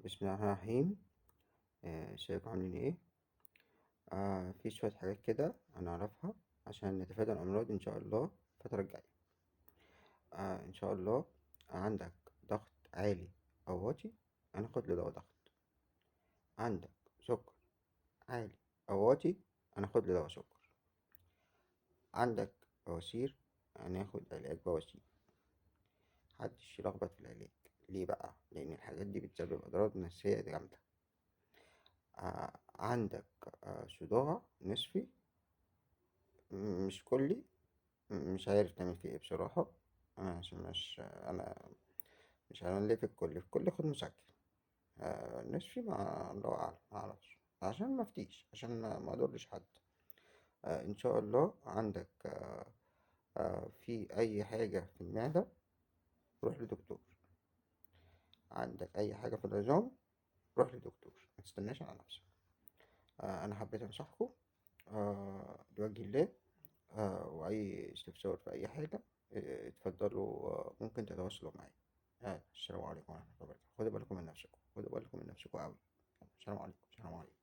بسم الله الرحمن الرحيم. ازيكم عاملين ايه؟ في شوية حاجات كده هنعرفها عشان نتفادى الأمراض إن شاء الله الفترة الجاية. إن شاء الله عندك ضغط عالي أو واطي هناخد له دواء ضغط. عندك سكر عالي أو واطي هناخد له دواء سكر. عندك بواسير هناخد علاج بواسير. محدش يلخبط في العلاج. ليه بقى؟ لأن الحاجات دي بتسبب أضرار نفسية جامدة. عندك صداع نصفي مش كلي، مش عارف تعمل فيه ايه بصراحة. أنا عشان أنا مش هعمل ليه في الكل خد مسكن. نصفي ما الله أعلم معرفش، عشان ما افتيش، عشان ما أضرش حد. إن شاء الله عندك في أي حاجة في المعدة روح لدكتور. عندك أي حاجة في العظام روح لدكتور، ما تستناش على نفسك. أنا حبيت أنصحكم لوجه الله. وأي استفسار في أي حاجة اتفضلوا. ممكن تتواصلوا معايا. السلام عليكم ورحمة الله وبركاته. خدوا بالكم من نفسكم، خدوا بالكم من نفسكم أوي. السلام عليكم، السلام عليكم.